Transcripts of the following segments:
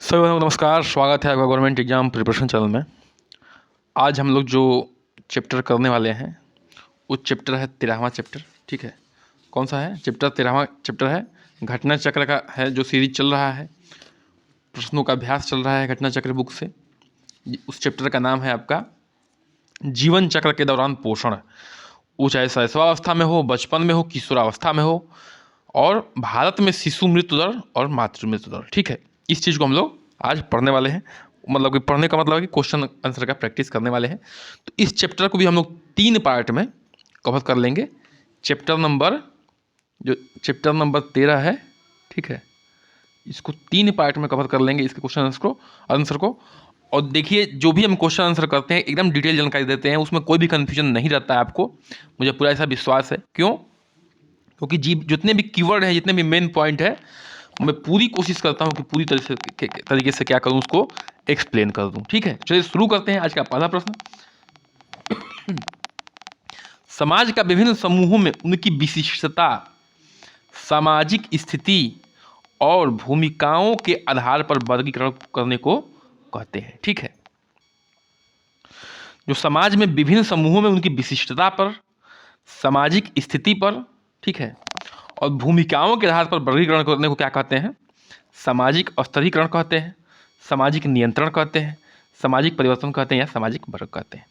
सभी को नमस्कार, स्वागत है आपका गवर्नमेंट एग्जाम प्रिपरेशन चैनल में। आज हम लोग जो चैप्टर करने वाले हैं वो चैप्टर है 13वां चैप्टर। ठीक है, कौन सा है चैप्टर? 13वां चैप्टर है, घटना चक्र का है, जो सीरीज चल रहा है, प्रश्नों का अभ्यास चल रहा है घटना चक्र बुक से। उस चैप्टर का नाम है आपका जीवन चक्र के दौरान पोषण। वो चाहे शैशवावस्था में हो, बचपन में हो, किशोरावस्था में हो, और भारत में शिशु मृत्यु दर और मातृ मृत्यु दर। ठीक है, इस चीज़ को हम लोग आज पढ़ने वाले हैं। मतलब कि पढ़ने का मतलब है कि क्वेश्चन आंसर का प्रैक्टिस करने वाले हैं। तो इस चैप्टर को भी हम लोग 3 पार्ट में कवर कर लेंगे। चैप्टर नंबर 13 है, ठीक है, इसको 3 पार्ट में कवर कर लेंगे, इसके क्वेश्चन आंसर को। और देखिए, जो भी हम क्वेश्चन आंसर करते हैं एकदम डिटेल जानकारी देते हैं, उसमें कोई भी कन्फ्यूजन नहीं रहता है आपको, मुझे पूरा ऐसा विश्वास है। क्यों? क्योंकि जितने भी कीवर्ड हैं, जितने भी मेन पॉइंट है, मैं पूरी कोशिश करता हूं कि पूरी तरीके से क्या करूं, उसको एक्सप्लेन कर दूं। ठीक है, चलिए शुरू करते हैं। आज का पहला प्रश्न, समाज का विभिन्न समूहों में उनकी विशिष्टता, सामाजिक स्थिति और भूमिकाओं के आधार पर वर्गीकरण करने को कहते हैं। ठीक है, जो समाज में विभिन्न समूहों में उनकी विशिष्टता पर, सामाजिक स्थिति पर, ठीक है, और भूमिकाओं के आधार पर वर्गीकरण करने को क्या कहते हैं? सामाजिक स्तरीकरण कहते हैं, सामाजिक नियंत्रण कहते हैं, सामाजिक परिवर्तन कहते हैं, या सामाजिक वर्ग कहते हैं।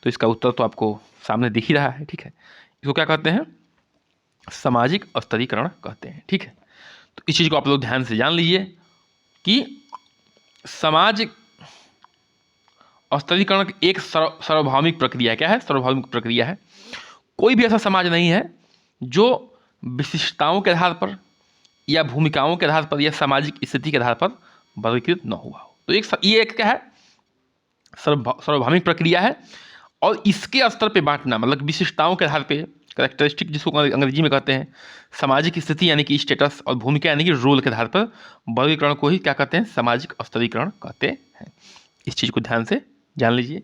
तो इसका उत्तर तो आपको सामने दिख ही रहा है। ठीक है, इसको क्या कहते हैं? सामाजिक स्तरीकरण कहते हैं। ठीक है, तो इस चीज़ को आप लोग ध्यान से जान लीजिए कि सामाजिक स्तरीकरण एक सार्वभौमिक प्रक्रिया है। क्या है? सार्वभौमिक प्रक्रिया है। कोई भी ऐसा समाज नहीं है जो विशिष्टताओं के आधार पर या भूमिकाओं के आधार पर या सामाजिक स्थिति के आधार पर वर्गीकृत न हुआ हो। तो ये एक क्या है? सार्वभौमिक प्रक्रिया है। और इसके स्तर पे बांटना, मतलब विशिष्टताओं के आधार पे, कैरेक्टरिस्टिक जिसको अंग्रेजी में कहते हैं, सामाजिक स्थिति यानी कि स्टेटस, और भूमिका यानी कि रोल के आधार पर वर्गीकरण को ही क्या कहते हैं? सामाजिक स्तरीकरण कहते हैं। इस चीज़ को ध्यान से जान लीजिए।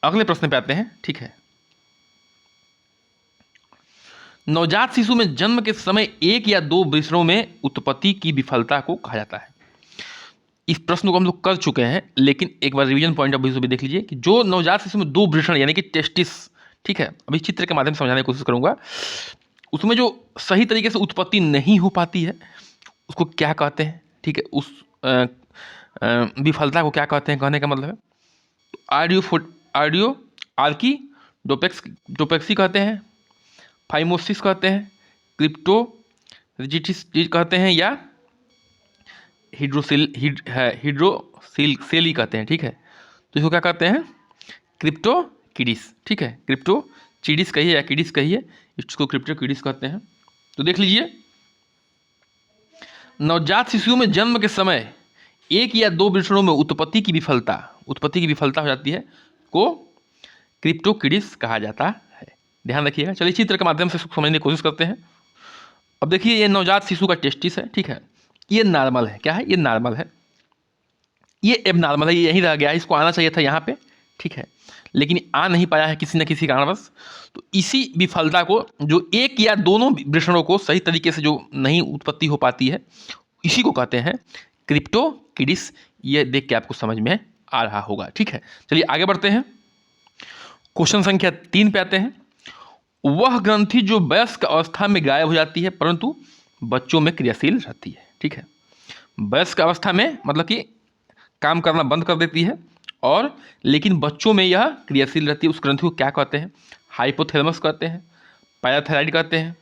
अगले प्रश्न पे आते हैं। ठीक है, नवजात शिशु में जन्म के समय 1 या 2 वृषणों में उत्पत्ति की विफलता को कहा जाता है। इस प्रश्न को हम लोग कर चुके हैं, लेकिन एक बार रिवीजन पॉइंट ऑफ व्यू से भी देख लीजिए कि जो नवजात शिशु में 2 वृषण यानी कि टेस्टिस, ठीक है, अभी चित्र के माध्यम से समझाने की कोशिश करूंगा, उसमें जो सही तरीके से उत्पत्ति नहीं हो पाती है उसको क्या कहते हैं? ठीक है, उस विफलता को क्या कहते हैं? कहने का मतलब है आर्डियो आर्की डोपेक्सी कहते हैं, फाइमोसिस कहते हैं, क्रिप्टो रिजिटिस कहते हैं, या हिड्रोसेली कहते हैं। ठीक है, तो इसको क्या कहते हैं? क्रिप्टोकिडिस। ठीक है, क्रिप्टोचिडिस कहिए या किडिस कहिए, इसको क्रिप्टोकिडिस कहते हैं। तो देख लीजिए, नवजात शिशुओं में जन्म के समय 1 या 2 वृषणों में उत्पत्ति की विफलता हो जाती है को क्रिप्टोकिडिस कहा जाता है। ध्यान रखिएगा। चलिए चित्र के माध्यम से समझने की कोशिश करते हैं। अब देखिए, ये नवजात शिशु का टेस्टिस है। ठीक है, ये नॉर्मल है। क्या है? ये नॉर्मल है, ये एबनॉर्मल है, ये यहीं रह गया है, इसको आना चाहिए था यहाँ पे। ठीक है, लेकिन आ नहीं पाया है किसी न किसी कारणवश। तो इसी विफलता को, जो 1 या दोनों वृषणों को सही तरीके से जो नहीं उत्पत्ति हो पाती है, इसी को कहते हैं क्रिप्टोकिडिस। ये देख के आपको समझ में आ रहा होगा। ठीक है, चलिए आगे बढ़ते हैं। क्वेश्चन संख्या 3 पे आते हैं। वह ग्रंथि जो वयस्क अवस्था में गायब हो जाती है परंतु बच्चों में क्रियाशील रहती है। ठीक है, वयस्क अवस्था में मतलब कि काम करना बंद कर देती है, और लेकिन बच्चों में यह क्रियाशील रहती है। उस ग्रंथि को क्या कहते हैं? हाइपोथैलेमस कहते हैं, पैराथायराइड कहते हैं,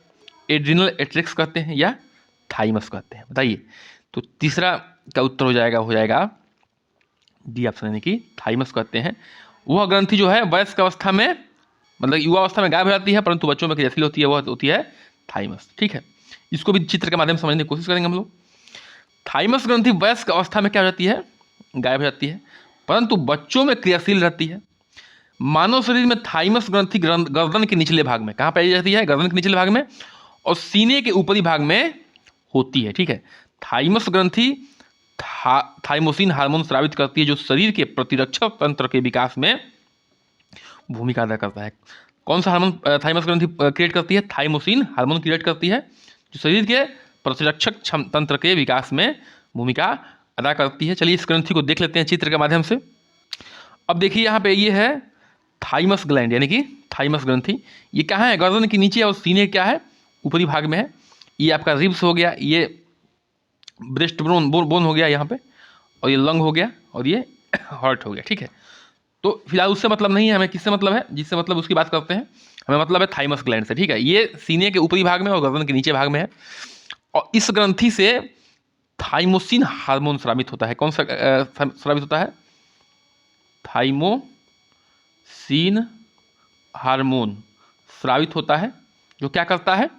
एड्रिनल एट्रिक्स कहते हैं, या थाइमस कहते हैं। बताइए। तो तीसरा का उत्तर हो जाएगा डी ऑप्शन, यानी कि थाइमस कहते हैं। वह ग्रंथि जो है वयस्क अवस्था में, मतलब युवा अवस्था में गायब हो जाती है परंतु बच्चों में क्रियाशील होती है, वह होती है थाइमस। ठीक है, इसको भी चित्र के माध्यम से समझने की कोशिश करेंगे हम लोग। थाइमस ग्रंथि वयस्क अवस्था में क्या हो जाती है? गायब हो जाती है, परंतु बच्चों में क्रियाशील रहती है। मानव शरीर में थाइमस ग्रंथि गर्दन के निचले भाग में, कहाँ पाई जाती है? गर्दन के निचले भाग में, और सीने के ऊपरी भाग में होती है। ठीक है, थाइमस ग्रंथि थाइमोसिन हार्मोन स्रावित करती है, जो शरीर के प्रतिरक्षक तंत्र के विकास में भूमिका अदा करता है। कौन सा हार्मोन थाइमस ग्रंथि क्रिएट करती है? थाइमोसिन हार्मोन क्रिएट करती है, जो शरीर के प्रतिरक्षक तंत्र के विकास में भूमिका अदा करती है। चलिए इस ग्रंथि को देख लेते हैं चित्र के माध्यम से। अब देखिए यहाँ पे ये है थाइमस ग्लैंड, यानी कि थाइमस ग्रंथि। ये कहाँ है? गर्दन के नीचे और सीने क्या है? ऊपरी भाग में है। ये आपका रिब्स हो गया, ये ब्रेस्ट बोन हो गया यहाँ पे, और ये लंग हो गया, और ये हार्ट हो गया। ठीक है, तो फिलहाल उससे मतलब नहीं है हमें। किससे मतलब है? जिससे मतलब उसकी बात करते हैं। हमें मतलब है थाइमस ग्लैंड से। ठीक है, ये सीने के ऊपरी भाग में और गर्दन के नीचे भाग में है, और इस ग्रंथि से थाइमोसिन हार्मोन स्रावित होता है। कौन सा स्रावित होता है? थाइमोसिन हार्मोन स्रावित होता है, जो क्या करता है?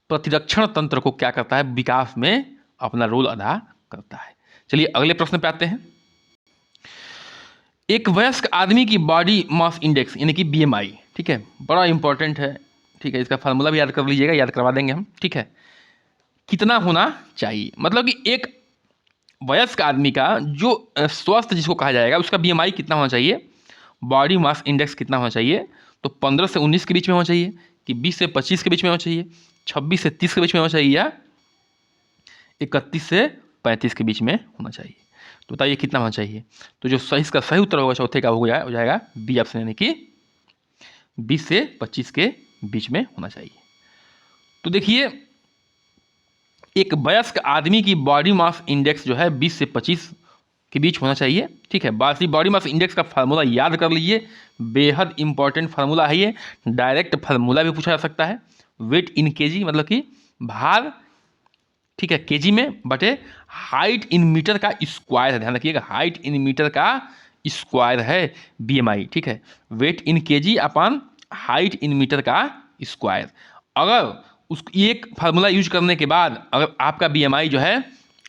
प्रतिरक्षण तंत्र को क्या करता है? विकास में अपना रोल अदा करता है। चलिए अगले प्रश्न पे आते हैं। एक वयस्क आदमी की बॉडी मास इंडेक्स यानी कि बीएमआई, ठीक है, बड़ा इंपॉर्टेंट है। ठीक है, इसका फार्मूला भी याद कर लीजिएगा, याद करवा देंगे हम। ठीक है, कितना होना चाहिए? मतलब कि एक वयस्क आदमी का जो स्वस्थ जिसको कहा जाएगा, उसका बीएमआई कितना होना चाहिए, बॉडी मास इंडेक्स कितना होना चाहिए? तो 15 से 19 के बीच में होना चाहिए, कि 20 से 25 के बीच में होना चाहिए, 26 से 30 के बीच में होना चाहिए, या 31 से 35 के बीच में होना चाहिए? तो बताइए कितना होना चाहिए? तो जो सही, इसका सही उत्तर होगा चौथे का हो जाएगा बी ऑप्शन, यानी कि 20 से 25 के बीच में होना चाहिए। तो देखिए एक वयस्क आदमी की बॉडी मास इंडेक्स जो है 20 से 25 के बीच होना चाहिए। ठीक है, बाकी बॉडी मास इंडेक्स का फार्मूला याद कर लीजिए, बेहद इंपॉर्टेंट फार्मूला है ये। डायरेक्ट फार्मूला भी पूछा जा सकता है। वेट इन केजी, मतलब कि भार, ठीक है, केजी में बटे हाइट इन मीटर का स्क्वायर है। ध्यान रखिएगा, हाइट इन मीटर का स्क्वायर है बीएमआई। ठीक है, वेट इन केजी अपन हाइट इन मीटर का स्क्वायर। अगर उस एक फार्मूला यूज करने के बाद अगर आपका बीएमआई जो है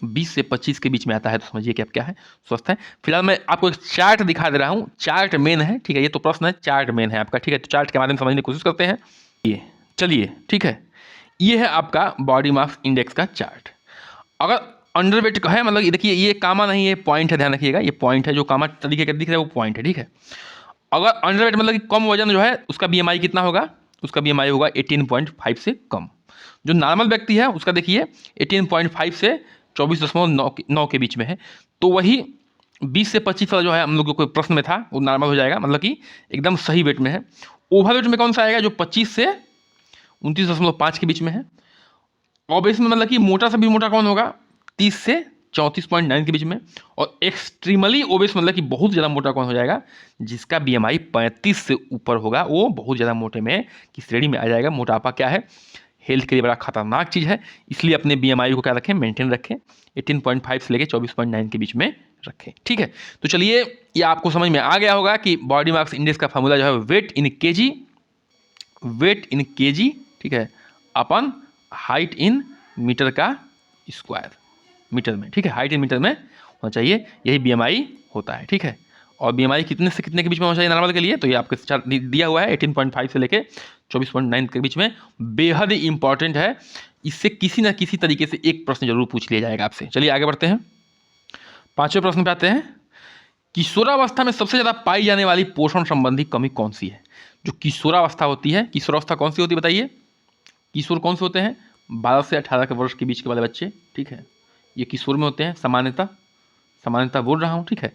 20 से 25 के बीच में आता है, तो समझिए कि आप क्या है, स्वस्थ है। फिलहाल मैं आपको एक चार्ट दिखा दे रहा हूँ। चार्ट मेन है, ठीक है, ये तो प्रश्न है, चार्ट मेन है आपका। ठीक है, तो चार्ट के माध्यम से समझने की कोशिश करते हैं। ये चलिए, ठीक है, ये है आपका बॉडी मास इंडेक्स का चार्ट। अगर अंडरवेट का है, मतलब ये देखिए, ये कामा नहीं, ये पॉइंट है, ध्यान रखिएगा, ये पॉइंट है, जो कामा तरीके का दिख रहा है वो पॉइंट है। ठीक है, अगर अंडरवेट मतलब कि कम वजन जो है, उसका बीएमआई कितना होगा? उसका बीएमआई होगा 18.5 से कम। जो नॉर्मल व्यक्ति है उसका देखिए 18.5 से 24.9 के बीच में है। तो वही 20 से 25 वाला जो है हम लोग को प्रश्न में था, वो नॉर्मल हो जाएगा, मतलब कि एकदम सही वेट में है। ओवर वेट में कौन सा आएगा? जो 25 से 29.5 के बीच में है। ओबेस में मतलब कि मोटा से भी मोटा कौन होगा? 30 से 34.9 के बीच में। और एक्सट्रीमली ओबेस मतलब कि बहुत ज़्यादा मोटा कौन हो जाएगा? जिसका बीएमआई 35 से ऊपर होगा, वो बहुत ज़्यादा मोटे में की श्रेणी में आ जाएगा। मोटापा क्या है? हेल्थ के लिए बड़ा खतरनाक चीज़ है, इसलिए अपने बीएमआई को क्या रखें? मेंटेन रखें, 18.5 से लेकर 24.9 के बीच में रखें। ठीक है, तो चलिए ये आपको समझ में आ गया होगा कि बॉडी मास इंडेक्स का फार्मूला जो है weight in KG, wait in KG, ठीक है, अपन हाइट इन मीटर का स्क्वायर, मीटर में। ठीक है, हाइट इन मीटर में होना चाहिए, यही बीएमआई होता है। ठीक है, और बीएमआई कितने से कितने के बीच में होना चाहिए नॉर्मल के लिए? तो ये आपके चार्ट दिया हुआ है, 18.5 से लेके 24.9 के बीच में। बेहद इंपॉर्टेंट है, इससे किसी ना किसी तरीके से एक प्रश्न जरूर पूछ लिया जाएगा आपसे। चलिए आगे बढ़ते हैं, 5वें प्रश्न पे आते हैं। किशोरावस्था में सबसे ज़्यादा पाई जाने वाली पोषण संबंधी कमी कौन सी है? जो किशोरावस्था होती है, किशोरावस्था कौन सी होती है बताइए? किशोर कौन से होते हैं? 12 से 18 के वर्ष के बीच के वाले बच्चे। ठीक है, ये किशोर में होते हैं, सामान्यतः बोल रहा हूँ। ठीक है,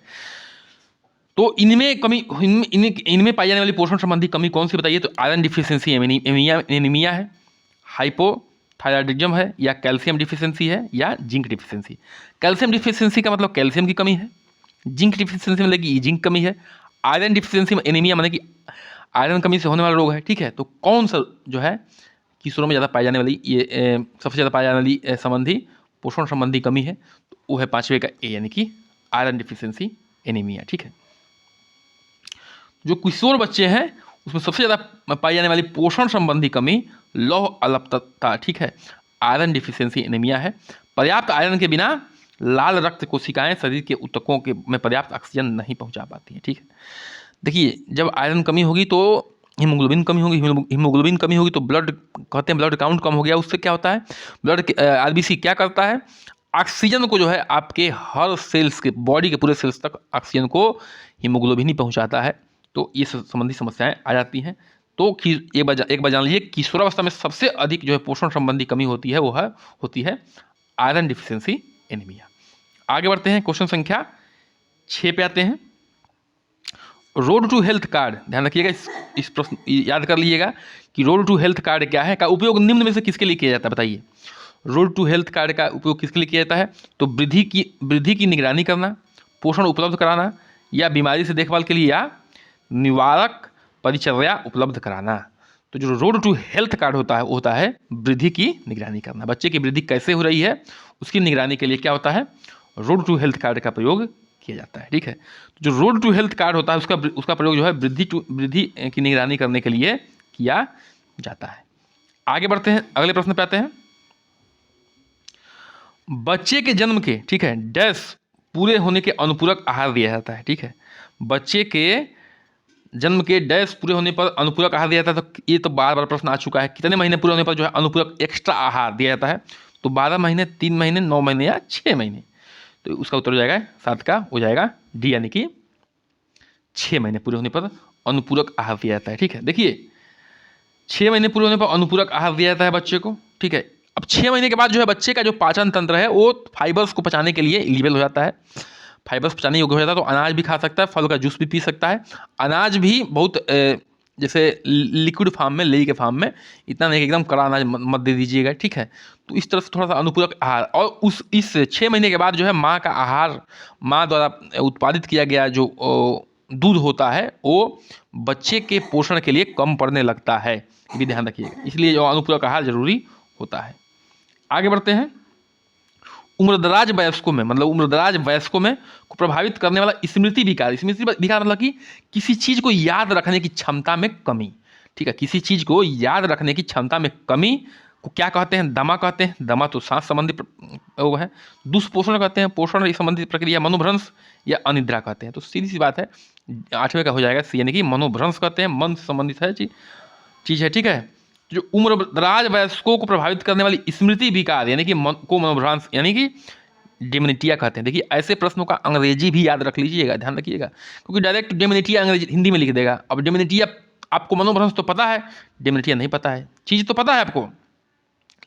तो इनमें कमी, इनमें पाई जाने वाली पोषण संबंधी कमी कौन सी बताइए? तो आयरन डिफिशियंसी, एनीमिया है, हाइपोथायराइडिज्म है, या कैल्शियम डिफिशियंसी है, या जिंक डिफिशियंसी। कैल्शियम डिफिशियंसी का मतलब कैल्शियम की कमी है, जिंक डिफिशियंसी मतलब कि जिंक कमी है, आयरन डिफिशियंसी में एनीमिया मतलब कि आयरन कमी से होने वाला रोग है। ठीक है, तो कौन सा जो है किशोरों में ज़्यादा पाई जाने वाली, ये सबसे ज़्यादा पाई जाने वाली संबंधी पोषण संबंधी कमी है? तो वो है 5वें का ए, यानी कि आयरन डिफिशियंसी एनीमिया। ठीक है, जो किशोर बच्चे हैं उसमें सबसे ज़्यादा पाई जाने वाली पोषण संबंधी कमी लौह अल्पता, ठीक है, आयरन डिफिशियंसी एनीमिया है। पर्याप्त आयरन के बिना लाल रक्त कोशिकाएं शरीर के ऊतकों के में पर्याप्त ऑक्सीजन नहीं पहुंचा पाती हैं। ठीक है, देखिए जब आयरन कमी होगी तो हीमोग्लोबिन कमी होगी, हीमोग्लोबिन कमी होगी तो ब्लड, कहते हैं ब्लड काउंट कम हो गया, उससे क्या होता है? ब्लड आरबीसी क्या करता है? ऑक्सीजन को जो है आपके हर सेल्स के, बॉडी के पूरे सेल्स तक ऑक्सीजन को हीमोग्लोबिन ही पहुंचाता है। तो ये संबंधी समस्याएं आ जाती हैं। तो एक बार जान लीजिए, किशोरावस्था में सबसे अधिक जो है पोषण संबंधी कमी होती है, वो होती है आयरन डिफिशियंसी एनीमिया। आगे बढ़ते हैं, क्वेश्चन संख्या 6 पे आते हैं। रोड टू हेल्थ कार्ड, ध्यान रखिएगा, इस प्रश्न याद कर लीजिएगा कि रोड टू हेल्थ कार्ड क्या है, का उपयोग निम्न में से किसके लिए किया जाता है, बताइए। रोड टू हेल्थ कार्ड का उपयोग किसके लिए किया जाता है? तो वृद्धि की निगरानी करना, पोषण उपलब्ध कराना, या बीमारी से देखभाल के लिए, या निवारक परिचर्या उपलब्ध कराना। तो जो रोड टू हेल्थ कार्ड होता है वो होता है वृद्धि की निगरानी करना। बच्चे की वृद्धि कैसे हो रही है उसकी निगरानी के लिए क्या होता है? रोड टू हेल्थ कार्ड का प्रयोग किया जाता है। ठीक है, तो जो रोड टू हेल्थ कार्ड होता है उसका प्रयोग जो है वृद्धि की निगरानी करने के लिए किया जाता है। आगे बढ़ते हैं, अगले प्रश्न पे आते हैं। बच्चे के जन्म के, ठीक है, डैश पूरे होने के अनुपूरक आहार दिया जाता है। ठीक है, बच्चे के जन्म के डैश पूरे होने पर अनुपूरक आहार दिया जाता है। तो ये तो बार बार प्रश्न आ चुका है, कितने महीने पूरे होने पर जो है अनुपूरक एक्स्ट्रा आहार दिया जाता है? तो 12 महीने, 3 महीने, 9 महीने या 6 महीने। तो उसका उत्तर हो जाएगा 7 का हो जाएगा डी, यानी कि 6 महीने पूरे होने पर अनुपूरक आहार दिया जाता है। ठीक है, देखिए 6 महीने पूरे होने पर अनुपूरक आहार दिया जाता है बच्चे को। ठीक है, अब 6 महीने के बाद जो है बच्चे का जो पाचन तंत्र है वो फाइबर्स को पचाने के लिए एलिजिबल हो जाता है, फाइबर्स पचाने योग्य हो जाता है। तो अनाज भी खा सकता है, फल का जूस भी पी सकता है। अनाज भी बहुत जैसे लिक्विड फार्म में, लेई के फार्म में, इतना नहीं कि एकदम कड़ा अनाज मत दे दीजिएगा। ठीक है, तो इस तरह से थोड़ा सा अनुपूरक आहार, और इस 6 महीने के बाद जो है माँ का आहार, माँ द्वारा उत्पादित किया गया जो दूध होता है वो बच्चे के पोषण के लिए कम पड़ने लगता है, ये भी ध्यान रखिएगा। इसलिए जो अनुपूरक आहार जरूरी होता है। आगे बढ़ते हैं। उम्रदराज वयस्कों में, मतलब उम्रदराज वयस्कों में को प्रभावित करने वाला स्मृति विकार। स्मृति विकार मतलब कि किसी चीज को याद रखने की क्षमता में कमी। ठीक है, किसी चीज को याद रखने की क्षमता में कमी को क्या कहते हैं? दमा कहते हैं। दमा तो सांस संबंधी वो है। दुष्पोषण कहते हैं, पोषण संबंधित प्रक्रिया मनोभ्रंश या अनिद्रा कहते हैं। तो सीधी सी बात है, 8वें का हो जाएगा सी, यानी कि मनोभ्रंश कहते हैं, मन से संबंधित है चीज है। ठीक है, जो उम्रदराज वयस्कों को प्रभावित करने वाली स्मृति विकार यानी कि को मनोभ्रांश यानी कि डेमेनिटिया कहते हैं। देखिए ऐसे प्रश्नों का अंग्रेजी भी याद रख लीजिएगा, ध्यान रखिएगा, क्योंकि डायरेक्ट डेमेनिटिया अंग्रेजी हिंदी में लिख देगा। अब डेमेनिटिया आपको मनोभ्रंश तो पता है, डेमेनिटिया नहीं पता है। चीज़ तो पता है आपको,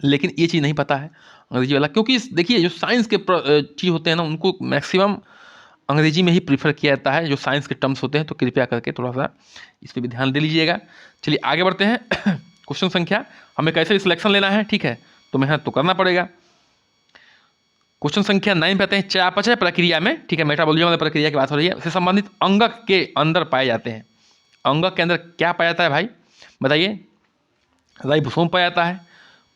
लेकिन ये चीज़ नहीं पता है अंग्रेजी वाला, क्योंकि देखिए जो साइंस के चीज़ होते हैं ना उनको मैक्सिमम अंग्रेजी में ही प्रीफर किया जाता है, जो साइंस के टर्म्स होते हैं। तो कृपया करके थोड़ा सा इस पर भी ध्यान दे लीजिएगा। चलिए आगे बढ़ते हैं। क्वेश्चन संख्या, हमें कैसे सिलेक्शन लेना है, ठीक है, तो मेहनत तो करना पड़ेगा। क्वेश्चन संख्या 9 पे आते हैं। चयापचय प्रक्रिया में, ठीक है, मेटाबॉलिज्म वाली प्रक्रिया की बात हो रही है, से संबंधित अंगक के अंदर पाए जाते हैं। अंगक के अंदर क्या पाया जाता है भाई, बताइए? राइबोसोम पाया जाता है,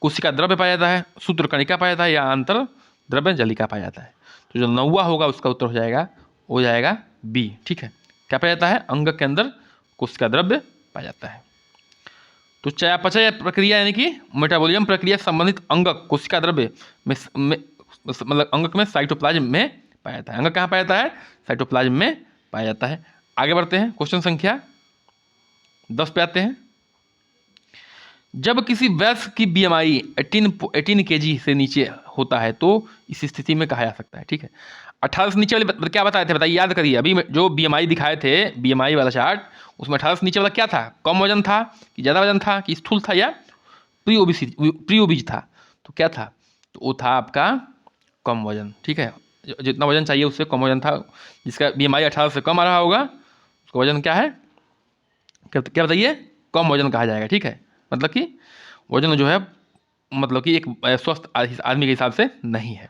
कोशिका द्रव्य पाया जाता है, सूत्रकणिका पाया जाता है, या अंतर द्रव्य जलिका पाया जाता है। तो जो 9वां होगा उसका उत्तर हो जाएगा बी। ठीक है, क्या पाया जाता है? अंगक के अंदर कोशिका द्रव्य पाया जाता है। तो चयापचय प्रक्रिया यानी कि मेटाबॉलिज्म प्रक्रिया संबंधित अंगक कोशिका द्रव्य में मतलब अंगक में साइटोप्लाज्म में पाया जाता है। अंगक कहाँ पाया जाता है? साइटोप्लाज्म में पाया जाता है। आगे बढ़ते हैं, क्वेश्चन संख्या 10 पे आते हैं। जब किसी वयस्क की BMI 18 kg से नीचे होता है तो इस स्थिति में कहा जा सकता है। ठीक है, 18 से नीचे वाले क्या बताए थे, बताइए, याद करिए। अभी जो BMI दिखाए थे, BMI वाला चार्ट, उसमें 18 से नीचे वाला क्या था? कम वजन था कि ज़्यादा वजन था कि स्थूल था या प्री ओबीज था? तो क्या था? तो वो था आपका कम वजन। ठीक है, जितना वजन चाहिए उससे कम वजन था। जिसका BMI 18 से कम आ रहा होगा उसका वजन क्या है, क्या बताइए? कम वजन कहा जाएगा। ठीक है, मतलब कि वजन जो है मतलब कि एक स्वस्थ आदमी के हिसाब से नहीं है।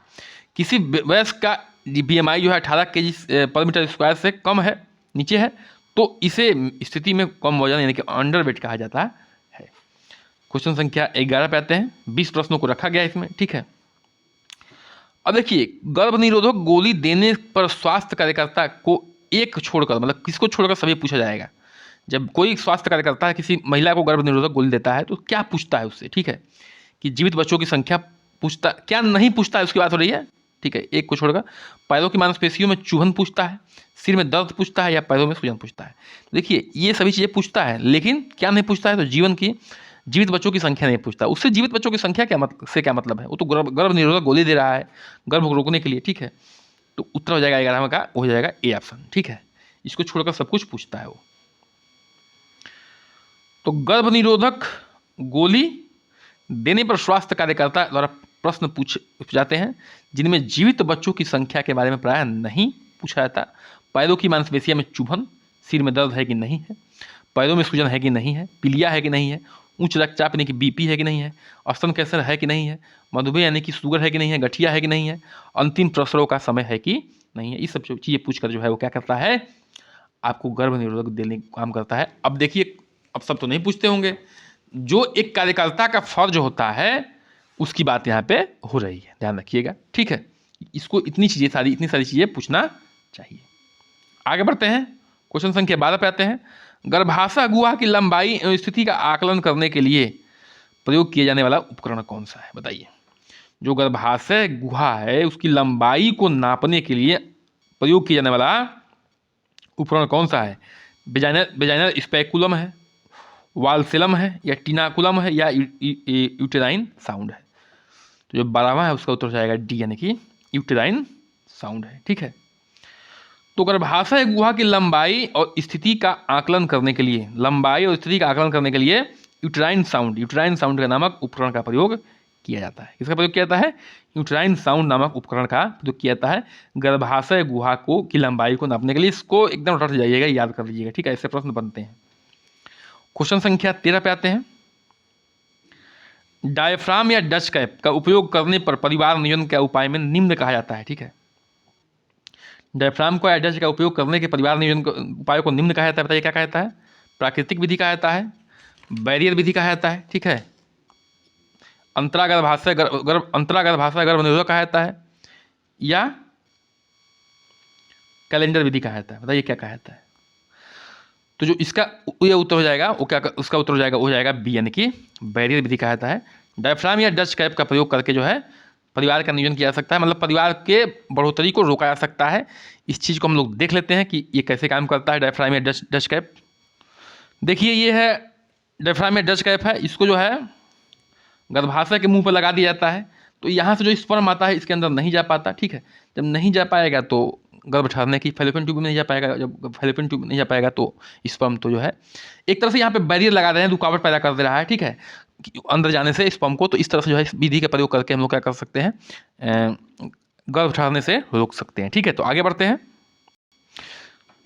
किसी वयस्क का BMI जो है 18 kg पर मीटर स्क्वायर से कम है, नीचे है, तो इसे स्थिति में कम वजन यानी कि अंडर वेट कहा जाता है। क्वेश्चन संख्या 11 पे आते हैं। 20 प्रश्नों को रखा गया इसमें। ठीक है, अब देखिए, गर्भ निरोधक गोली देने पर स्वास्थ्य कार्यकर्ता को एक छोड़कर, मतलब किसको छोड़कर सभी पूछा जाएगा। जब कोई स्वास्थ्य कार्यकर्ता है किसी महिला को गर्भ निरोधक गोली देता है तो क्या पूछता है उससे? ठीक है, कि जीवित बच्चों की संख्या पूछता, क्या नहीं पूछता है उसकी बात हो रही है। ठीक है, एक को छोड़कर पैरों की मांसपेशियों में चुभन पूछता है, सिर में दर्द पूछता है, या पैरों में सूजन पूछता है। तो देखिए ये सभी चीज़ें पूछता है, लेकिन क्या नहीं पूछता है? तो जीवित बच्चों की संख्या नहीं पूछता। उससे जीवित बच्चों की संख्या क्या मतलब है? वो तो गर्भ निरोधक गोली दे रहा है गर्भ रोकने के लिए। ठीक है, तो उत्तर हो जाएगा 11 का, हो जाएगा ए ऑप्शन। ठीक है, इसको छोड़कर सब कुछ पूछता है वो। तो गर्भ निरोधक गोली देने पर स्वास्थ्य कार्यकर्ता द्वारा प्रश्न पूछ जाते हैं जिनमें जीवित बच्चों की संख्या के बारे में प्रायः नहीं पूछा जाता। पैरों की मांसपेशियों में चुभन, सिर में दर्द है कि नहीं है, पैरों में सूजन है कि नहीं है, पीलिया है कि नहीं है, उच्च रक्तचाप यानी कि बीपी है कि नहीं है, स्तन कैंसर है कि नहीं है, मधुमेह यानी कि शुगर है कि नहीं है, गठिया है कि नहीं है, अंतिम प्रसव का समय है कि नहीं है। ये सब चीज़ें पूछकर जो है वो क्या करता है, आपको गर्भ निरोधक देने का काम करता है। अब देखिए, अब सब तो नहीं पूछते होंगे, जो एक कार्यकर्ता का फर्ज होता है उसकी बात यहाँ पे हो रही है, ध्यान रखिएगा, ठीक है। इसको इतनी सारी चीज़ें पूछना चाहिए। आगे बढ़ते हैं, क्वेश्चन संख्या 12 पे आते हैं। गर्भाशय गुहा की लंबाई एवं स्थिति का आकलन करने के लिए प्रयोग किया जाने वाला उपकरण कौन सा है, बताइए। जो गर्भाशय गुहा है उसकी लंबाई को नापने के लिए प्रयोग किया जाने वाला उपकरण कौन सा है? वेजाइनल स्पेकुलम है, वाल्सेलम है, या टिनाकुलम है, या यूटेराइन साउंड है। तो जो 12वां है उसका उत्तर हो जाएगा डी, यानी कि यूटेराइन साउंड है, ठीक है। तो गर्भाशय गुहा की लंबाई और स्थिति का आकलन करने के लिए, यूटेराइन साउंड का नामक उपकरण का प्रयोग किया जाता है। किसका प्रयोग किया जाता है? यूटेराइन साउंड नामक उपकरण का प्रयोग किया जाता है गर्भाशय गुहा की लंबाई को नापने के लिए। इसको एकदम रट जाइएगा, याद कर लीजिएगा, ठीक है। ऐसे प्रश्न बनते हैं। क्वेश्चन संख्या 13 पे आते हैं। डायफ्राम या डच कैप का उपयोग करने पर परिवार नियोजन के उपाय में निम्न कहा जाता है, ठीक है। डायफ्राम को या डच का उपयोग करने के परिवार नियोजन उपायों को निम्न कहा जाता है, बताइए क्या कहा जाता है? प्राकृतिक विधि कहा जाता है, बैरियर विधि कहा जाता है, ठीक है, अंतरागर्भाशय गर्भ निरोधक कहा जाता है, या कैलेंडर विधि कहा जाता है, बताइए क्या कहा जाता है? तो जो इसका ये उत्तर हो जाएगा वो क्या, उसका उत्तर हो जाएगा बी, यानी कि बैरियर विधि कहा जाता है। डायफ्राम या डच कैप का प्रयोग करके जो है परिवार का नियोजन किया जा सकता है, मतलब परिवार के बढ़ोतरी को रोका जा सकता है। इस चीज़ को हम लोग देख लेते हैं कि ये कैसे काम करता है डायफ्राम या डच कैप। देखिए, ये है डायफ्राम या डच कैप है, इसको जो है गर्भाशय के मुंह पर लगा दिया जाता है, तो यहाँ से जो स्पर्म आता है इसके अंदर नहीं जा पाता, ठीक है। जब नहीं जा पाएगा तो गर्भ ठहरने की फैलोपियन ट्यूब में नहीं जा पाएगा, जब फैलोपियन ट्यूब में नहीं जा पाएगा तो स्पर्म तो जो है एक तरह से यहाँ पे बैरियर लगा रहे हैं, रुकावट पैदा कर दे रहा है, ठीक है, अंदर जाने से स्पर्म को। तो इस तरह से जो है इस विधि का प्रयोग करके हम लोग क्या कर सकते हैं, गर्भ ठहरने से रोक सकते हैं, ठीक है। तो आगे बढ़ते हैं।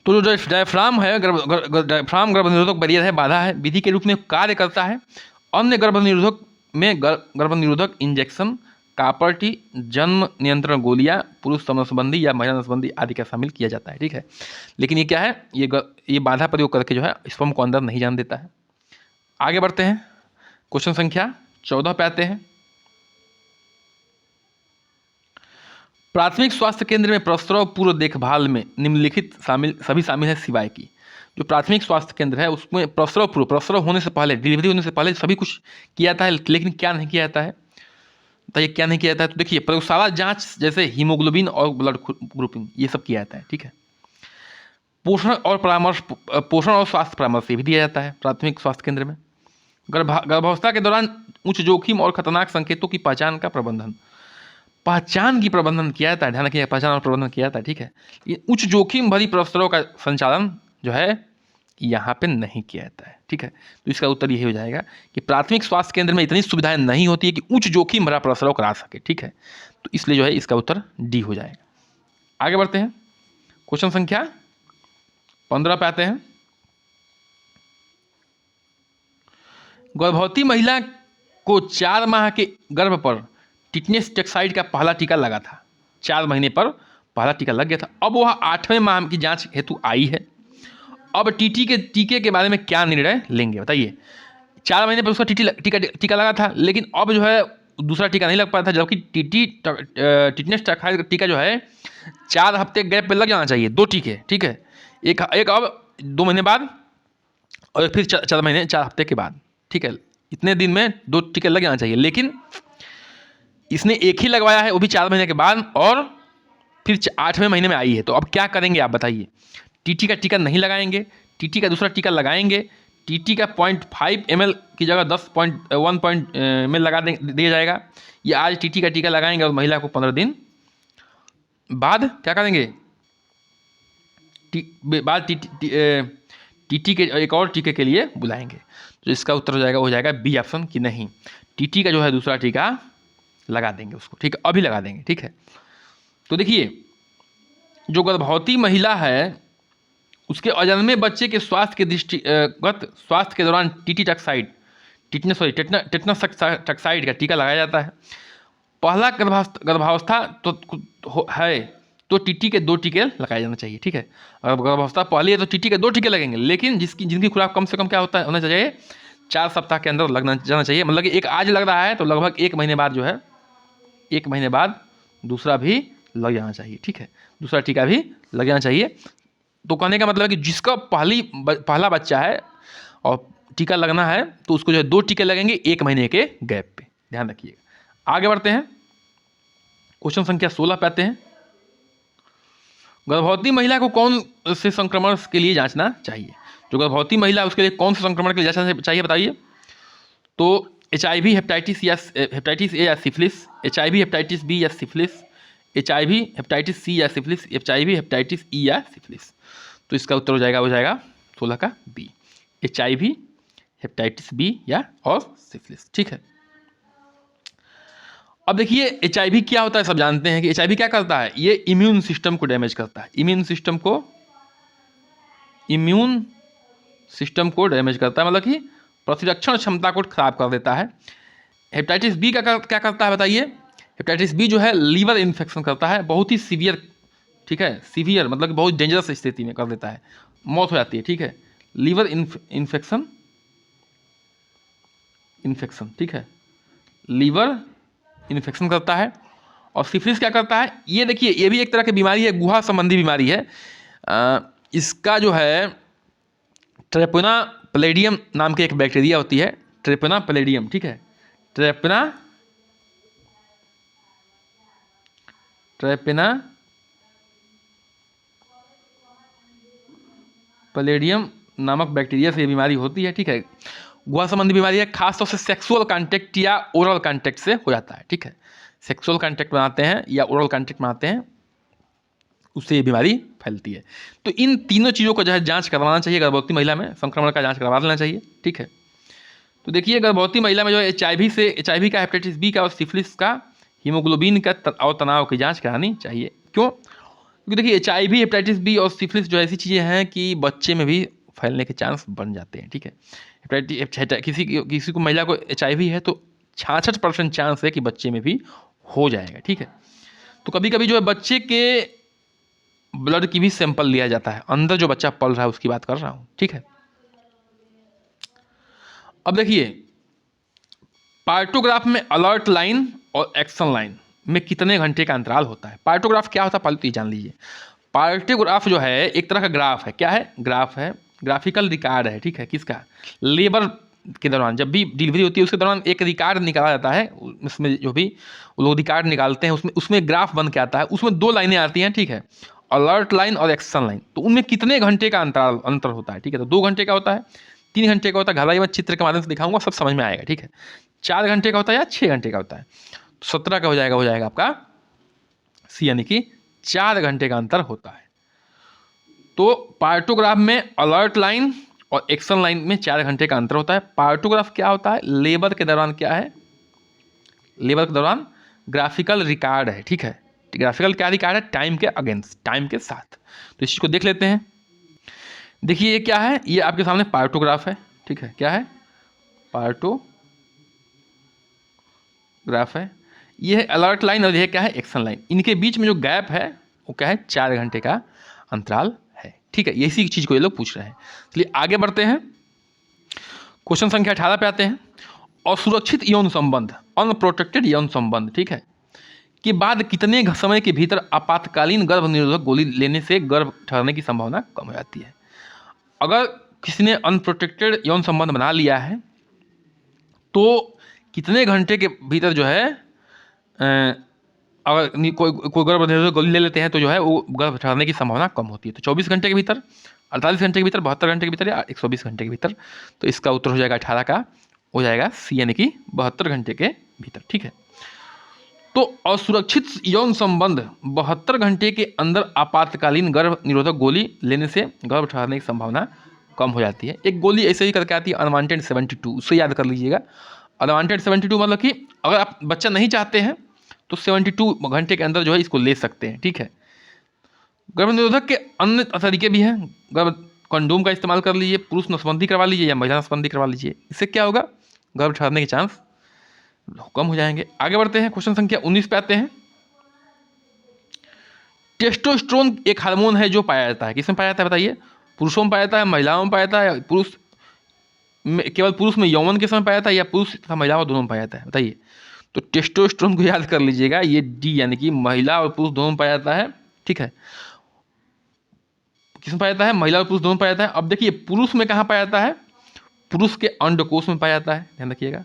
तो जो डायफ्राम है, डायफ्राम गर्भ निरोधक बैरियर है, बाधा है, विधि के रूप में कार्य करता है। अन्य गर्भ निरोधक इंजेक्शन, कापर टी, जन्म नियंत्रण गोलियां, पुरुष संबंधी या महिला संबंधी आदि का शामिल किया जाता है, ठीक है। लेकिन ये क्या है, ये बाधा प्रयोग करके जो है स्पर्म को अंदर नहीं जाने देता है। आगे बढ़ते हैं, क्वेश्चन संख्या 14 पे आते हैं। प्राथमिक स्वास्थ्य केंद्र में प्रसव पूर्व देखभाल में निम्नलिखित सभी शामिल है सिवाय की। जो प्राथमिक स्वास्थ्य केंद्र है उसमें प्रसव होने से पहले, डिलीवरी होने से पहले सभी कुछ किया जाता है, लेकिन क्या नहीं किया जाता है, बताइए क्या नहीं किया जाता है? तो देखिए, प्रयोगशाला जांच जैसे हीमोग्लोबिन और ब्लड ग्रुपिंग ये सब किया जाता है, ठीक है। पोषण और स्वास्थ्य परामर्श ये भी दिया जाता है प्राथमिक स्वास्थ्य केंद्र में। गर्भावस्था के दौरान उच्च जोखिम और खतरनाक संकेतों की पहचान की प्रबंधन किया जाता है, ध्यान रखिए, पहचान और प्रबंधन किया जाता है, ठीक है। ये उच्च जोखिम भरी प्रसव का संचालन जो है यहाँ पे नहीं किया जाता है, ठीक है। तो इसका उत्तर यही हो जाएगा कि प्राथमिक स्वास्थ्य केंद्र में इतनी सुविधाएं नहीं होती है कि उच्च जोखिम भरा प्रसव करा सके, ठीक है। तो इसलिए जो है इसका उत्तर डी हो जाएगा। आगे बढ़ते हैं, क्वेश्चन संख्या 15 पे आते हैं। गर्भवती महिला को 4 माह के गर्भ पर टिटनेस टॉक्साइड का पहला टीका लगा था, 4 महीने पर पहला टीका लग गया था। अब वह 8वें माह की जांच हेतु आई है। अब टीके के बारे में क्या निर्णय लेंगे, बताइए। 4 महीने पर उसका टीका लगा था, लेकिन अब जो है दूसरा टीका नहीं लग पाया था, जबकि टिटनेस टॉक्साइड का टीका जो है 4 हफ्ते गैप पे लग जाना चाहिए, 2 टीके, ठीक है। एक अब 2 महीने बाद और फिर 4 हफ्ते के बाद, ठीक है। इतने दिन में 2 टीके लग जाना चाहिए, लेकिन इसने एक ही लगवाया है, वो भी 4 महीने के बाद, और फिर 8वें महीने में आई है। तो अब क्या करेंगे आप बताइए। टीटी का टीका नहीं लगाएंगे, टीटी का दूसरा टीका लगाएंगे, टीटी का 0.5 ml की जगह 10.1 ml लगा दिया जाएगा, या आज टीटी का टीका लगाएंगे और महिला को 15 दिन बाद क्या करेंगे, टीटी के एक और टीके के लिए बुलाएंगे। तो इसका उत्तर हो जाएगा बी ऑप्शन, कि नहीं, टीटी का जो है दूसरा टीका लगा देंगे उसको, ठीक है, अभी लगा देंगे, ठीक है। तो देखिए, जो गर्भवती महिला है उसके अजन्मे बच्चे के स्वास्थ्य के दृष्टिगत स्वास्थ्य के दौरान टेटनस टॉक्साइड का टीका लगाया जाता है। पहला गर्भावस्था है तो टीटी के 2 टीके लगाए जाना चाहिए, ठीक है। अगर गर्भावस्था पहली है तो टीटी के 2 टीके लगेंगे, लेकिन जिनकी खुराक कम से कम क्या होना चाहिए, 4 सप्ताह के अंदर लगना जाना चाहिए। मतलब कि एक आज लग रहा है तो लगभग 1 महीने बाद जो है, 1 महीने बाद दूसरा भी लग जाना चाहिए, ठीक है, दूसरा टीका भी लग जाना चाहिए। तो कहने का मतलब है कि जिसका पहला बच्चा है और टीका लगना है तो उसको जो है 2 टीके लगेंगे 1 महीने के गैप पे, ध्यान रखिएगा। आगे बढ़ते हैं, क्वेश्चन संख्या 16 पे आते हैं। गर्भवती महिला को कौन से संक्रमण के लिए जांचना चाहिए? जो गर्भवती महिला है उसके लिए कौन से संक्रमण के लिए जांचना चाहिए बताइए? तो HIV, हेपेटाइटिस ए या सिफिलिस, HIV, हेपेटाइटिस बी या सिफिलिस, HIV, हेपेटाइटिस सी या सिफिलिस, HIV, हेपेटाइटिस ई या सिफिलिस। तो इसका उत्तर हो जाएगा 16 का बी, HIV, हेपेटाइटिस बी या और सिफिलिस, ठीक है। अब देखिए HIV क्या होता है, सब जानते हैं कि HIV क्या करता है, ये इम्यून सिस्टम को डैमेज करता है, इम्यून सिस्टम को डैमेज करता है, मतलब कि प्रतिरक्षण क्षमता को खराब कर देता है। हेपेटाइटिस बी क्या करता है बताइए? हेपेटाइटिस बी जो है लीवर इन्फेक्शन करता है, बहुत ही सीवियर, ठीक है, सीवियर मतलब कि बहुत डेंजरस स्थिति में कर देता है, मौत हो जाती है, ठीक है। लीवर इन्फेक्शन, ठीक है, लीवर इन्फेक्शन करता है। और सिफिलिस क्या करता है, ये देखिए ये भी एक तरह की बीमारी है, गुहा संबंधी बीमारी है। इसका जो है ट्रेपोना पैलेडियम नाम की एक बैक्टीरिया होती है, ट्रेपोना पैलेडियम, ठीक है, ट्रेपोना पैलेडियम नामक बैक्टीरिया से ये बीमारी होती है, ठीक है। गुहा संबंधी बीमारी है, खासतौर से सेक्सुअल कांटेक्ट या ओरल कांटेक्ट से हो जाता है, ठीक है। सेक्सुअल कांटेक्ट बनाते हैं या ओरल कांटेक्ट बनाते हैं, उससे ये बीमारी फैलती है। तो इन तीनों चीज़ों को जो है जांच करवाना चाहिए, गर्भवती महिला में संक्रमण का जांच करवा लेना चाहिए, ठीक है। तो देखिए गर्भवती महिला में जो है HIV का, हेपेटाइटिस बी का और सिफिलिस का, हीमोग्लोबिन का और तनाव की जाँच करानी चाहिए। क्यों? क्योंकि देखिए HIV, हेपेटाइटिस बी और सिफिलिस जो ऐसी चीज़ें हैं कि बच्चे में भी फैलने के चांस बन जाते हैं, ठीक है। किसी को महिला को HIV है तो 66% चांस है कि बच्चे में भी हो जाएगा, ठीक है। तो कभी कभी जो है बच्चे के ब्लड की भी सैंपल लिया जाता है, अंदर जो बच्चा पल रहा है उसकी बात कर रहा हूँ, ठीक है। अब देखिए पार्टोग्राफ में अलर्ट लाइन और एक्शन लाइन में कितने घंटे का अंतराल होता है? पार्टोग्राफ क्या होता है पहले तो ये जान लीजिए। पार्टोग्राफ जो है एक तरह का ग्राफ है, क्या है? ग्राफ है, ग्राफिकल रिकॉर्ड है, ठीक है। किसका? लेबर के दौरान, जब भी डिलीवरी होती है उसके दौरान एक रिकॉर्ड निकाला जाता है, उसमें जो भी वो लोग रिकॉर्ड निकालते हैं उसमें ग्राफ बन के आता है, उसमें 2 लाइनें आती हैं, ठीक है, अलर्ट लाइन और एक्शन लाइन। तो उनमें कितने घंटे का अंतर होता है, ठीक है। तो 2 घंटे का होता है, 3 घंटे का होता है, घबराइए मत, चित्र के माध्यम से दिखाऊंगा सब समझ में आएगा, ठीक है। 4 घंटे का होता है या 6 घंटे का होता है, 17 का हो जाएगा आपका सी, यानी कि 4 घंटे का अंतर होता है। तो पार्टोग्राफ में अलर्ट लाइन और एक्शन लाइन में 4 घंटे का अंतर होता है। पार्टोग्राफ क्या होता है? लेबर के दौरान क्या है? लेबर के दौरान ग्राफिकल रिकॉर्ड है, ठीक है। ग्राफिकल क्या रिकॉर्ड है? टाइम के अगेंस्ट, टाइम के साथ। तो इस चीज़ को देख लेते हैं। देखिए ये क्या है, ये आपके सामने पार्टोग्राफ है, ठीक है। क्या है? पार्टोग्राफ है। ये है अलर्ट लाइन और ये क्या है? Action line. इनके बीच में जो गैप है वो क्या है? 4 घंटे का अंतराल है, ठीक है। इसी चीज़ को ये लोग पूछ रहे हैं। चलिए आगे बढ़ते हैं, क्वेश्चन संख्या 18 पे आते हैं। असुरक्षित यौन संबंध, अनप्रोटेक्टेड यौन संबंध, ठीक है, के बाद कितने समय के भीतर आपातकालीन गर्भ निरोधक गोली लेने से गर्भ ठहरने की संभावना कम हो जाती है? अगर किसी ने अनप्रोटेक्टेड यौन संबंध बना लिया है तो कितने घंटे के भीतर जो है अगर कोई गर्भ निरोधक गोली ले लेते हैं तो जो है वो गर्भ ठहरने की संभावना कम होती है। तो 24 घंटे के भीतर, 48 घंटे के भीतर, 72 घंटे के भीतर या 120 घंटे के भीतर। तो इसका उत्तर हो जाएगा 18 का, हो जाएगा सी, यानी कि 72 घंटे के भीतर, ठीक है। तो असुरक्षित यौन संबंध 72 घंटे के अंदर आपातकालीन गर्भ निरोधक गोली लेने से गर्भ ठहरने की संभावना कम हो जाती है। एक गोली ऐसे ही करके आती है अनवांटेड 72, उससे याद कर लीजिएगा। अनवांटेड 72 मतलब कि अगर आप बच्चा नहीं चाहते हैं तो 72 घंटे के अंदर जो है इसको ले सकते हैं, ठीक है। गर्भ निरोधक के अन्य तरीके भी हैं। गर्भ कंडोम का इस्तेमाल कर लीजिए, पुरुष नसबंदी करवा लीजिए या महिला नसबंदी करवा लीजिए। इससे क्या होगा, गर्भ ठहरने के चांस कम हो जाएंगे। आगे बढ़ते हैं, क्वेश्चन संख्या 19 पे आते हैं। टेस्टोस्टेरोन एक हार्मोन है जो पाया जाता है, किसमें पाया जाता है बताइए? पुरुषों में पाया जाता है, महिलाओं में पाया जाता है, पुरुष में केवल पुरुष में यौवन के समय पाया जाता है या पुरुष तथा महिलाओं दोनों में पाया जाता है, बताइए। तो टेस्टोस्टेरोन को याद कर लीजिएगा, ये डी यानी कि महिला और पुरुष दोनों में पाया जाता है, ठीक है। किसमें पाया जाता है? महिला और पुरुष दोनों में पाया जाता है। अब देखिए पुरुष में कहाँ पाया जाता है? पुरुष के अंडकोश में पाया जाता है, ध्यान रखिएगा,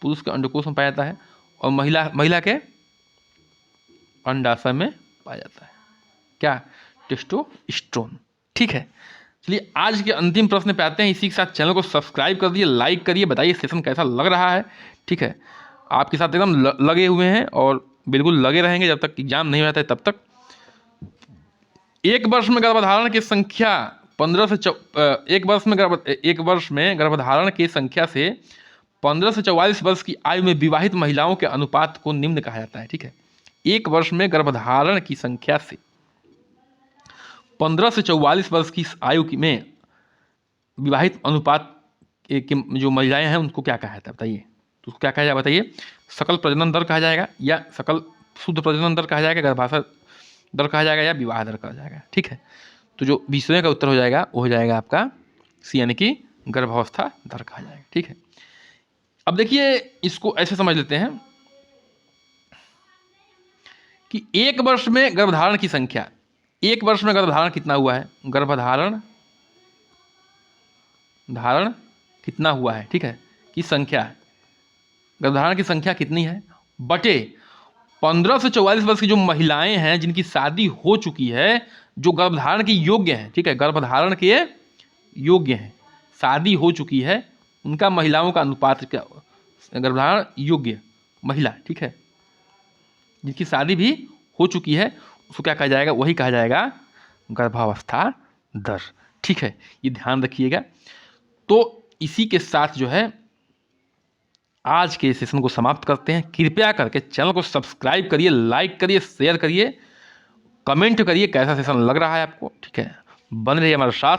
पुरुष के अंडकोश में पाया जाता है। और महिला के अंडाशय में पाया जाता है, क्या? टेस्टोस्टेरोन, ठीक है। चलिए आज के अंतिम प्रश्न पे आते हैं। इसी के साथ चैनल को सब्सक्राइब कर दिए, लाइक करिए, बताइए सेशन कैसा लग रहा है, ठीक है। आपके साथ एकदम लगे हुए हैं और बिल्कुल लगे रहेंगे जब तक एग्जाम नहीं हो जाता है तब तक। एक वर्ष में गर्भधारण की संख्या 15 से एक वर्ष में गर्भधारण की संख्या से 15 से 44 वर्ष की आयु में विवाहित महिलाओं के अनुपात को निम्न कहा जाता है, ठीक है। एक वर्ष में गर्भधारण की संख्या से 15 से 44 वर्ष की आयु में विवाहित अनुपात की जो महिलाएं हैं उनको क्या कहा जाता है बताइए? तो उसको क्या कहा जाएगा बताइए? सकल प्रजनन दर कहा जाएगा या सकल शुद्ध प्रजनन दर कहा जाएगा, गर्भाशय दर कहा जाएगा या विवाह दर कहा जाएगा, ठीक है। तो जो 20वें का उत्तर हो जाएगा वो हो जाएगा आपका सी यानी कि गर्भावस्था दर कहा जाएगा, ठीक है। अब देखिए इसको ऐसे समझ लेते हैं कि एक वर्ष में गर्भधारण की संख्या, एक वर्ष में गर्भधारण कितना हुआ है, गर्भधारण कितना हुआ है, ठीक है, की संख्या, गर्भधारण की संख्या कितनी है बटे 15 से 44 वर्ष की जो महिलाएं हैं जिनकी शादी हो चुकी है, जो गर्भधारण के योग्य हैं, ठीक है, गर्भधारण के योग्य हैं, शादी हो चुकी है, उनका महिलाओं का अनुपात क्या, गर्भधारण योग्य महिला, ठीक है, जिनकी शादी भी हो चुकी है उसको क्या कहा जाएगा? वही कहा जाएगा गर्भावस्था दर, ठीक है। ये ध्यान रखिएगा। तो इसी के साथ जो है आज के सेशन को समाप्त करते हैं। कृपया करके चैनल को सब्सक्राइब करिए, लाइक करिए, शेयर करिए, कमेंट करिए कैसा सेशन लग रहा है आपको, ठीक है। बन रहिए हमारे साथ।